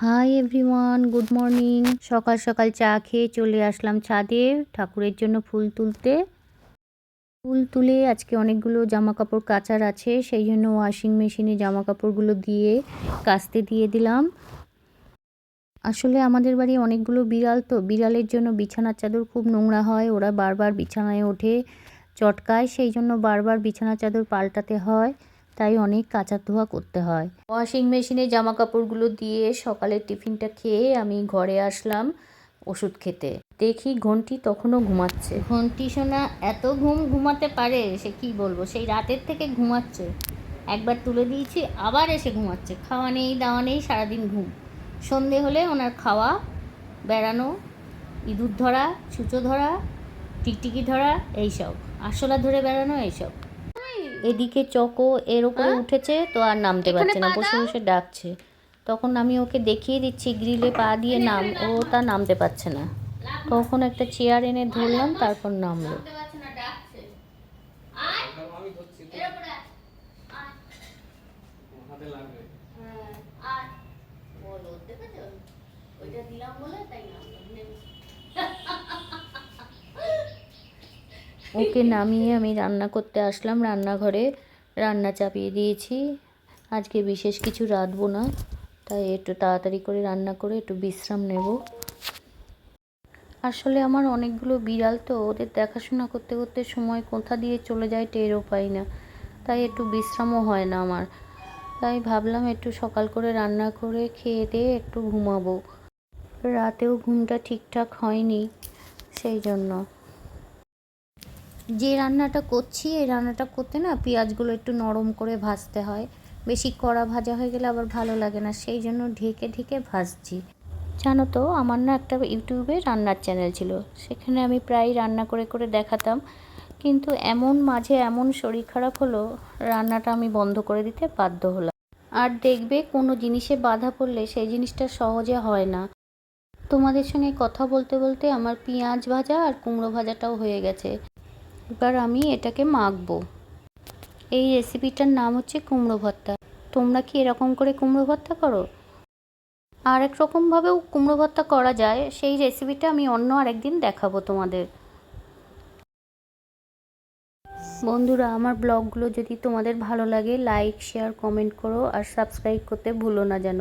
Hi everyone, good morning. সকাল সকাল চা খেয়ে চলে আসলাম ছাদে ঠাকুরের জন্য ফুল তুলতে। ফুল তুলে আজকে অনেকগুলো জামা কাপড় কাচার আছে, সেই জন্য ওয়াশিং মেশিনে জামা কাপড়গুলো দিয়ে কাচতে দিয়ে দিলাম। আসলে আমাদের বাড়ি অনেকগুলো বিড়াল, তো বিড়ালের জন্য বিছানার চাদর খুব নোংরা হয়, ওরা বারবার বিছানায় ওঠে চটকায়, সেই জন্য বারবার বিছানার চাদর পাল্টাতে হয়, তাই অনেক কাচা ধোয়া করতে হয়। ওয়াশিং মেশিনে জামা কাপড়গুলো দিয়ে সকালের টিফিনটা খেয়ে আমি ঘরে আসলাম ওষুধ খেতে। দেখি ঘন্টি তখনও ঘুমাচ্ছে। ঘন্টি সোনা এত ঘুমাতে পারে, সে কি বলবো, সেই রাতের থেকে ঘুমাচ্ছে। একবার তুলে দিয়েছি আবার এসে ঘুমাচ্ছে। খাওয়া নেই দাওয়া নেই, সারাদিন ঘুম। সন্ধে হলে ওনার খাওয়া, বেড়ানো, ইঁদুর ধরা, ছুঁচো ধরা, টিকটিকি ধরা, এইসব আরশোলা ধরে বেড়ানো, এইসব। এদিকে চকো এর উপরে উঠেছে, তো আর নামতে পারছে না, বসে বসে ডাকছে। তখন আমি ওকে দেখিয়ে দিচ্ছি গ্রিলে পা দিয়ে নাম, ও তা নামতে পারছে না। তখন একটা চেয়ার এনে ধরলাম, তারপর নামলো। ওকে নামিয়ে আমি রান্না করতে আসলাম রান্নাঘরে। রান্না চাপিয়ে দিয়েছি। আজকে বিশেষ কিছু রাঁধবো না, তাই একটু তাড়াতাড়ি করে রান্না করে একটু বিশ্রাম নেব। আসলে আমার অনেকগুলো বিড়াল, তো ওদের দেখাশোনা করতে করতে সময় কোথা দিয়ে চলে যায় টেরও পাই না, তাই একটু বিশ্রামও হয় না আমার। তাই ভাবলাম একটু সকাল করে রান্না করে খেয়ে দিয়ে একটু ঘুমাবো। রাতেও ঘুমটা ঠিকঠাক হয়নি, সেই জন্য। যে রান্নাটা করছি, এই রান্নাটা করতে না পেঁয়াজগুলো একটু নরম করে ভাজতে হয়। বেশি কড়া ভাজা হয়ে গেলে আবার ভালো লাগে না, সেই জন্য ঢেকে ঢেকে ভাজছি। জানো তো, আমার না একটা ইউটিউবে রান্নার চ্যানেল ছিল, সেখানে আমি প্রায় রান্না করে করে দেখাতাম, কিন্তু মাঝে এমন শরীর খারাপ হলো, রান্নাটা আমি বন্ধ করে দিতে বাধ্য হলাম। আর দেখবে, কোনো জিনিসে বাধা পড়লে সেই জিনিসটা সহজে হয় না। তোমাদের সঙ্গে কথা বলতে বলতে আমার পেঁয়াজ ভাজা আর কুমড়ো ভাজাটাও হয়ে গেছে। এবার আমি এটাকে মাখবো। এই রেসিপিটার নাম হচ্ছে কুমড়ো ভর্তা। তোমরা কি এরকম করে কুমড়ো ভর্তা করো? আর এক রকমভাবেও কুমড়ো ভর্তা করা যায়, সেই রেসিপিটা আমি অন্য আরেকদিন দেখাবো তোমাদের। বন্ধুরা, আমার ব্লগগুলো যদি তোমাদের ভালো লাগে, লাইক শেয়ার কমেন্ট করো, আর সাবস্ক্রাইব করতে ভুলো না যেন।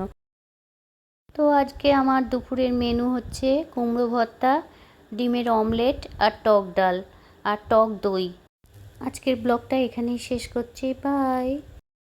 তো আজকে আমার দুপুরের মেনু হচ্ছে কুমড়ো ভর্তা, ডিমের অমলেট, আর টক ডাল, আর টক দই। আজকের ব্লগটা এখানেই শেষ করছি। বাই।